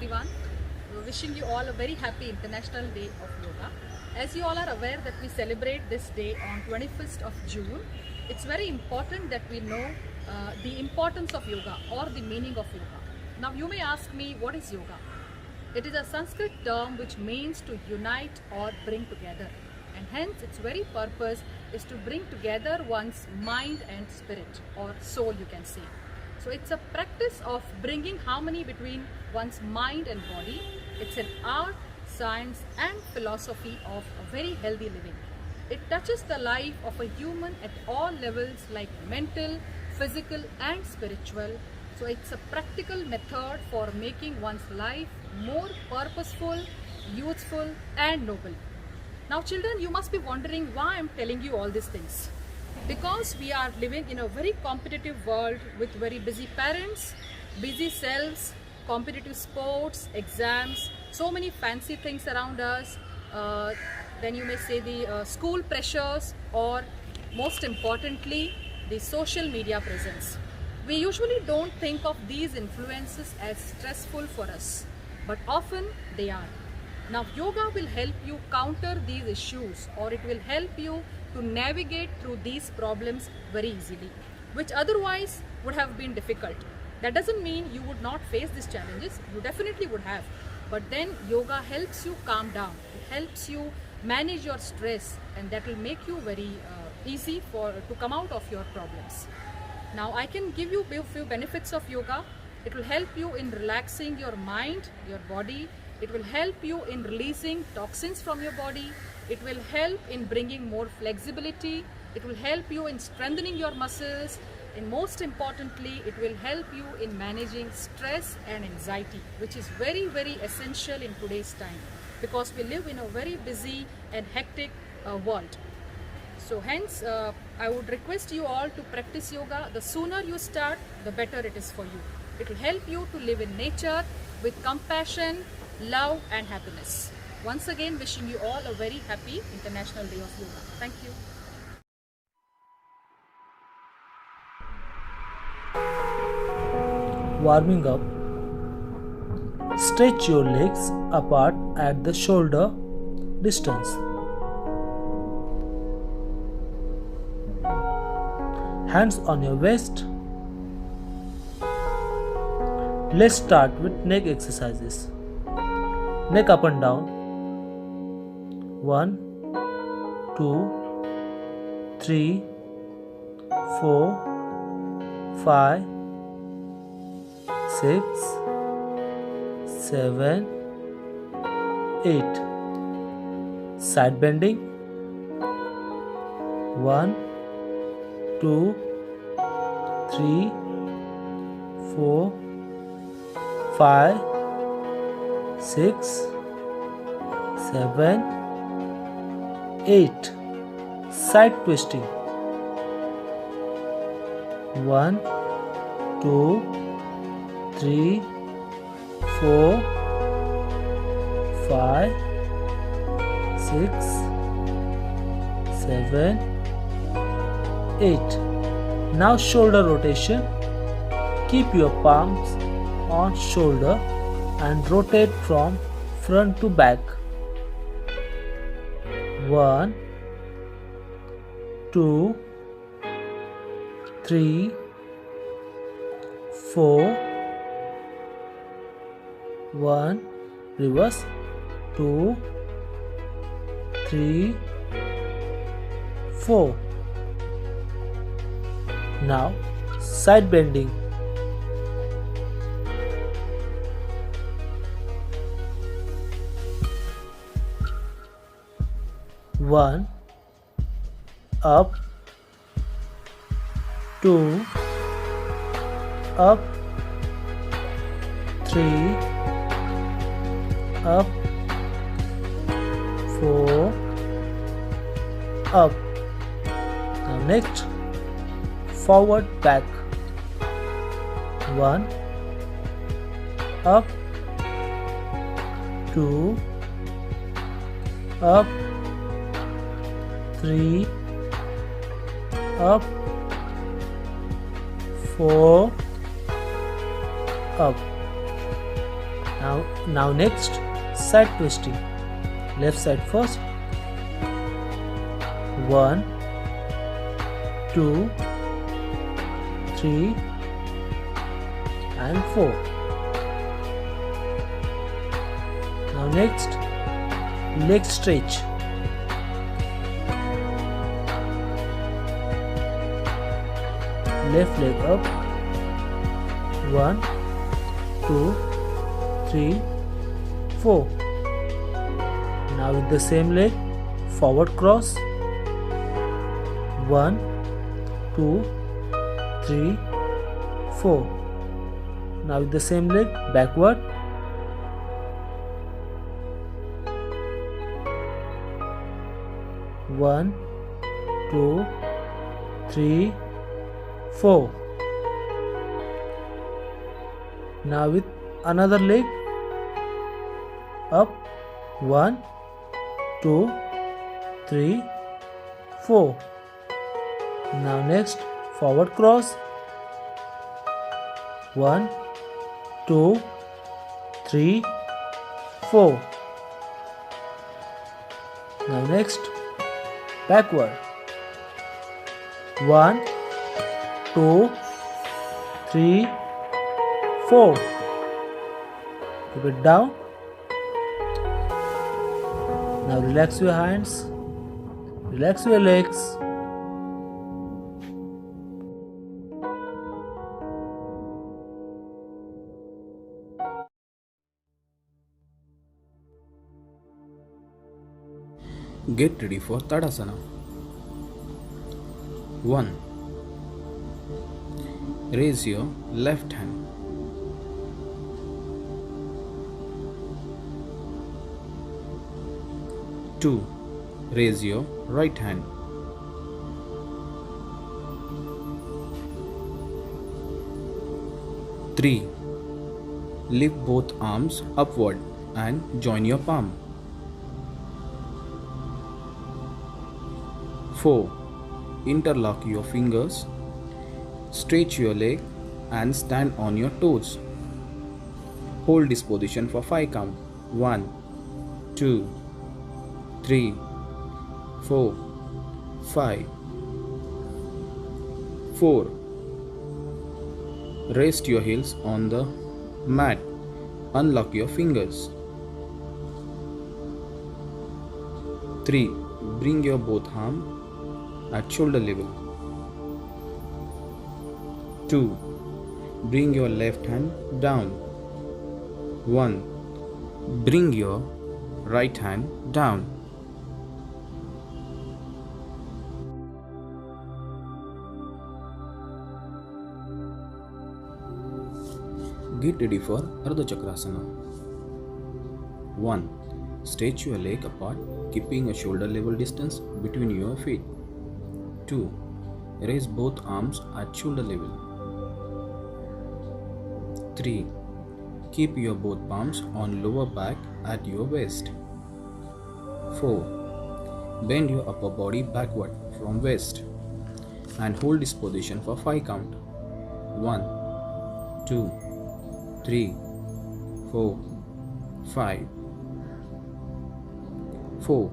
everyone. We're wishing you all a very happy International Day of Yoga. As you all are aware that we celebrate this day on 21st of June, it's very important that we know the importance of yoga or the meaning of yoga. Now you may ask me, what is yoga? It is a Sanskrit term which means to unite or bring together, and hence its very purpose is to bring together one's mind and spirit, or soul you can say. So it's a practice of bringing harmony between one's mind and body. It's an art, science and philosophy of a very healthy living. It touches the life of a human at all levels like mental, physical and spiritual. So it's a practical method for making one's life more purposeful, useful and noble. Now children, you must be wondering why I'm telling you all these things. Because we are living in a very competitive world with very busy parents, busy selves, competitive sports, exams, so many fancy things around us. Then you may say the school pressures, or most importantly, the social media presence. We usually don't think of these influences as stressful for us, but often they are. Now yoga will help you counter these issues, or it will help you to navigate through these problems very easily, which otherwise would have been difficult. That doesn't mean you would not face these challenges, you definitely would have. But then yoga helps you calm down, it helps you manage your stress, and that will make you very easy to come out of your problems. Now I can give you a few benefits of yoga. It will help you in relaxing your mind, your body. It will help you in releasing toxins from your body. It will help in bringing more flexibility. It will help you in strengthening your muscles. And most importantly, it will help you in managing stress and anxiety, which is very, very essential in today's time, because we live in a very busy and hectic world. So hence, I would request you all to practice yoga. The sooner you start, the better it is for you. It will help you to live in nature with compassion, love and happiness. Once again, wishing you all a very happy International Day of Yoga. Thank you. Warming up. Stretch your legs apart at the shoulder distance. Hands on your waist. Let's start with neck exercises. Neck up and down. 1, 2, 3, 4, 5, 6, 7, 8. Side bending. 1, 2, 3, 4, 5, 6, 7, 8. Side twisting. 1, 2, 3, 4, 5, 6, 7, 8. Now shoulder rotation. Keep your palms on shoulder and rotate from front to back. 1, 2, 3, 4, 1, reverse, 2, 3, 4. Now side bending. 1, up, 2, up, 3, up, 4, up. Now next, forward back. 1, up, 2, up, 3, up, 4, up. Now next, side twisting. Left side first. 1, 2, 3 and 4. Now next, leg stretch. Left leg up. 1, 2, 3, 4. Now with the same leg, forward cross. 1, 2, 3, 4. Now with the same leg, backward. 1, 2, 3, 4. Now with another leg, up. 1, 2, 3, 4. Now next, forward cross. 1, 2, 3, 4. Now next, backward. 1, 2, 3, 4. Keep it down. Now relax your hands, relax your legs. Get ready for Tadasana. 1. Raise your left hand. 2. Raise your right hand. 3. Lift both arms upward and join your palm. 4. Interlock your fingers. Stretch your leg and stand on your toes. Hold this position for 5 count. 1, 2, 3, 4, 5. 4. Rest your heels on the mat. Unlock your fingers. 3. Bring your both arms at shoulder level. 2. Bring your left hand down. 1. Bring your right hand down. Get ready for Ardha Chakrasana. 1. Stretch your leg apart, keeping a shoulder level distance between your feet. 2. Raise both arms at shoulder level. 3. Keep your both palms on lower back at your waist. 4. Bend your upper body backward from waist and hold this position for 5 count. 1, 2, 3, 4, 5. 4.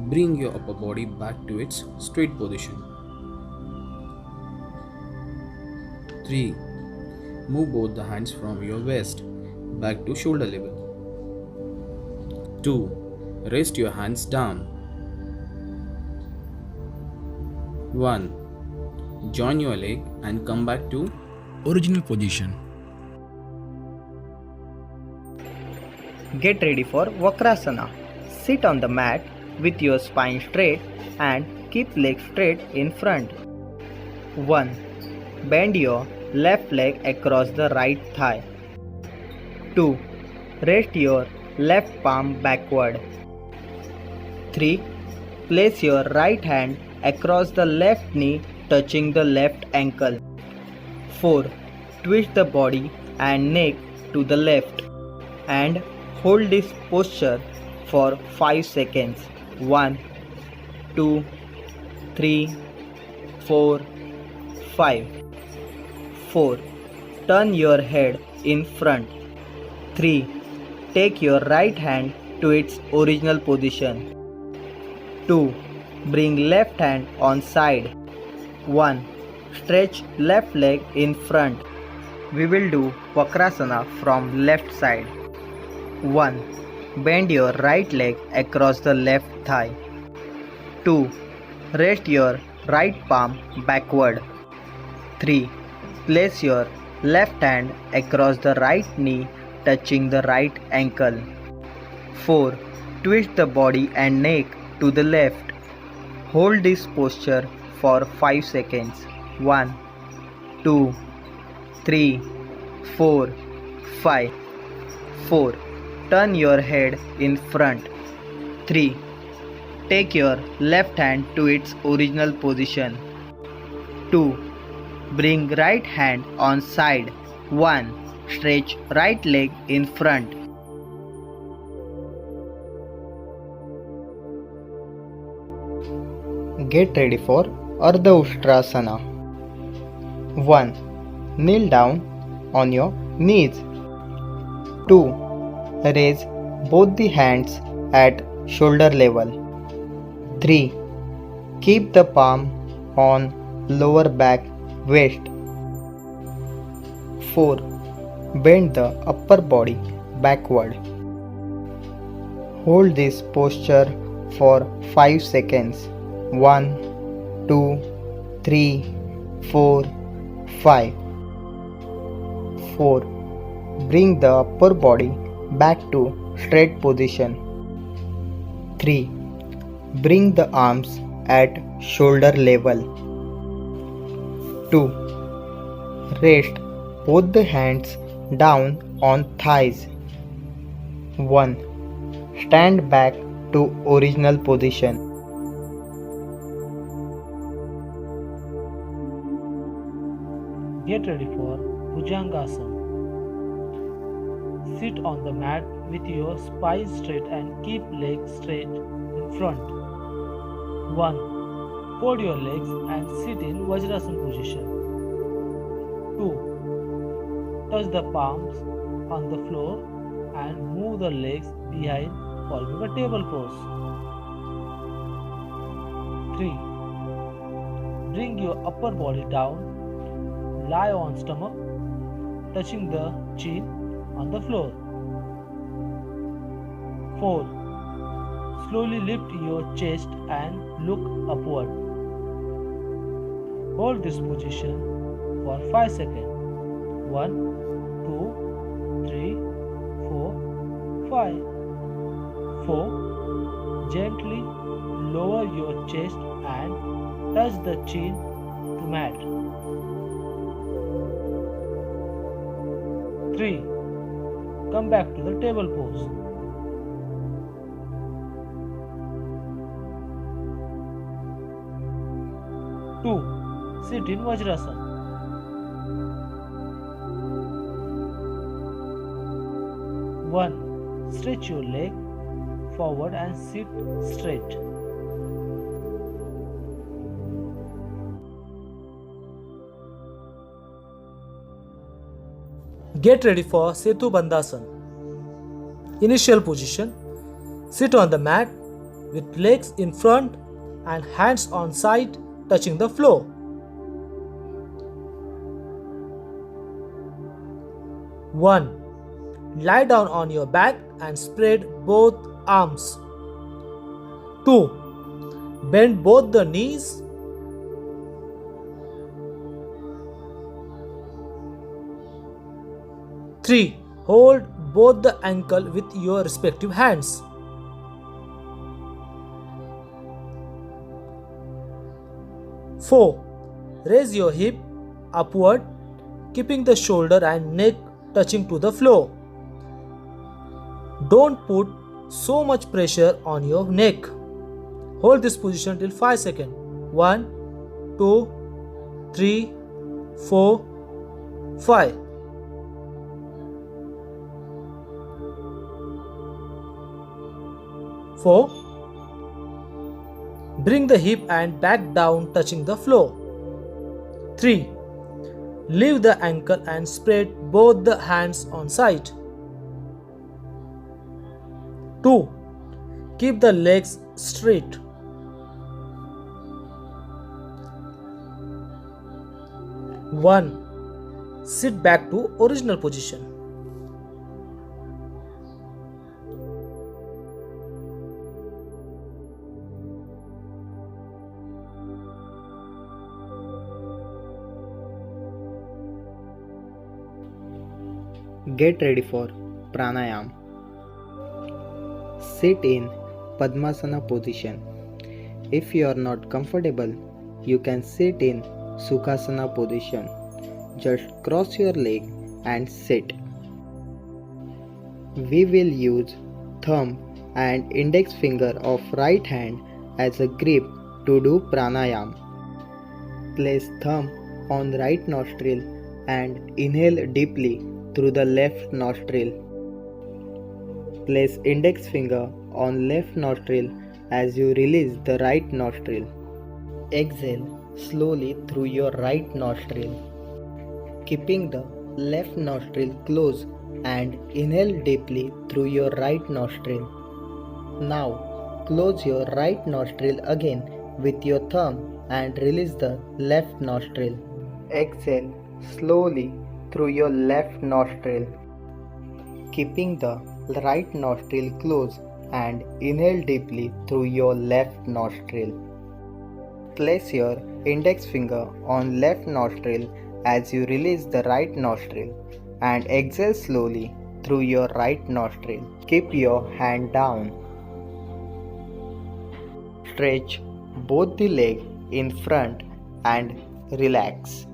Bring your upper body back to its straight position. 3. Move both the hands from your waist back to shoulder level. 2. Rest your hands down. 1. Join your leg and come back to original position. Get ready for Vakrasana. Sit on the mat with your spine straight and keep legs straight in front. 1. Bend your left leg across the right thigh. 2. Rest your left palm backward. 3. Place your right hand across the left knee touching the left ankle. 4. Twist the body and neck to the left and hold this posture for 5 seconds. 1, 2, 3, 4, 5. 4. Turn your head in front. 3. Take your right hand to its original position. 2. Bring left hand on side. 1. Stretch left leg in front. We will do Vakrasana from left side. 1. Bend your right leg across the left thigh. 2. Rest your right palm backward. 3. Place your left hand across the right knee, touching the right ankle. 4. Twist the body and neck to the left. Hold this posture for 5 seconds. 1, 2, 3, 4, 5. 4. Turn your head in front. 3. Take your left hand to its original position. 2. Bring right hand on side. 1. Stretch right leg in front. Get ready for Ardha Ustrasana. 1. Kneel down on your knees. 2. Raise both the hands at shoulder level. 3. Keep the palm on lower back waist. 4. Bend the upper body backward. Hold this posture for 5 seconds. 1, 2, 3, 4, 5. 4. Bring the upper body back to straight position. 3. Bring the arms at shoulder level. 2. Rest both the hands down on thighs. 1. Stand back to original position. Get ready for Bhujangasana. Sit on the mat with your spine straight and keep legs straight in front. 1. Fold your legs and sit in Vajrasana position. 2. Touch the palms on the floor and move the legs behind, forming a table pose. 3. Bring your upper body down. Lie on stomach, touching the chin on the floor. 4. Slowly lift your chest and look upward. Hold this position for 5 seconds. 1, 2, 3, 4, 5. 4. Gently lower your chest and touch the chin to mat. 3. Come back to the table pose. 2. Sit in Vajrasana. 1. Stretch your leg forward and sit straight. Get ready for Setu Bandhasana. Initial position. Sit on the mat with legs in front and hands on side touching the floor. 1. Lie down on your back and spread both arms. 2. Bend both the knees. 3. Hold both the ankle with your respective hands. 4. Raise your hip upward, keeping the shoulder and neck touching to the floor. Don't put so much pressure on your neck. Hold this position till 5 seconds. 1, 2, 3, 4, 5. 4. Bring the hip and back down touching the floor. 3. Leave the ankle and spread both the hands on side. 2. Keep the legs straight. 1. Sit back to original position. Get ready for pranayam. Sit in Padmasana position. If you are not comfortable, you can sit in Sukhasana position. Just cross your leg and sit. We will use thumb and index finger of right hand as a grip to do pranayam. Place thumb on right nostril and inhale deeply through the left nostril. Place index finger on left nostril as you release the right nostril. Exhale slowly through your right nostril, keeping the left nostril closed, and inhale deeply through your right nostril. Now close your right nostril again with your thumb and release the left nostril. Exhale slowly through your left nostril, keeping the right nostril closed, and inhale deeply through your left nostril. Place your index finger on left nostril as you release the right nostril and exhale slowly through your right nostril. Keep your hand down. Stretch both the legs in front and relax.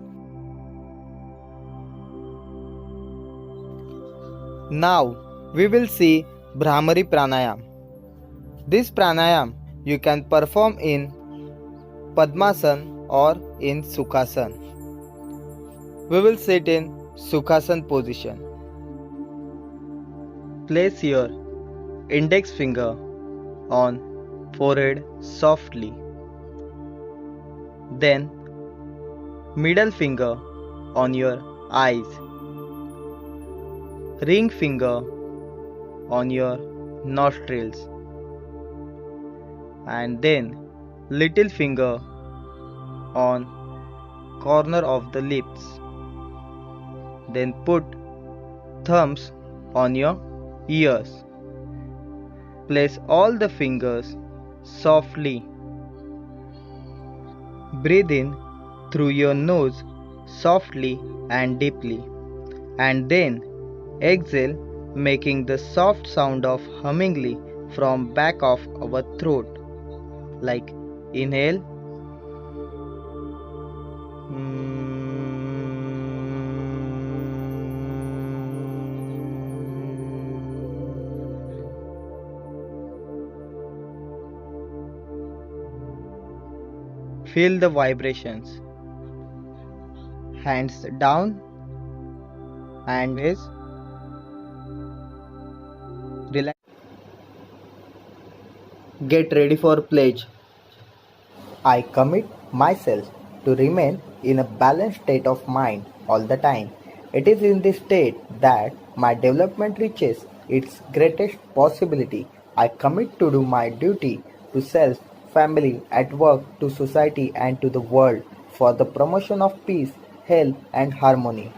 Now we will see Bhramari Pranayam. This pranayam you can perform in Padmasana or in Sukhasana. We will sit in Sukhasana position. Place your index finger on forehead softly. Then middle finger on your eyes. Ring finger on your nostrils. And then little finger on corner of the lips. Then put thumbs on your ears. Place all the fingers softly. Breathe in through your nose softly and deeply, and then exhale, making the soft sound of hummingly from back of our throat, like inhale, feel the vibrations. Hands down and raise. Relax. Get ready for pledge. I commit myself to remain in a balanced state of mind all the time. It is in this state that my development reaches its greatest possibility. I commit to do my duty to self, family, at work, to society and to the world for the promotion of peace, health and harmony.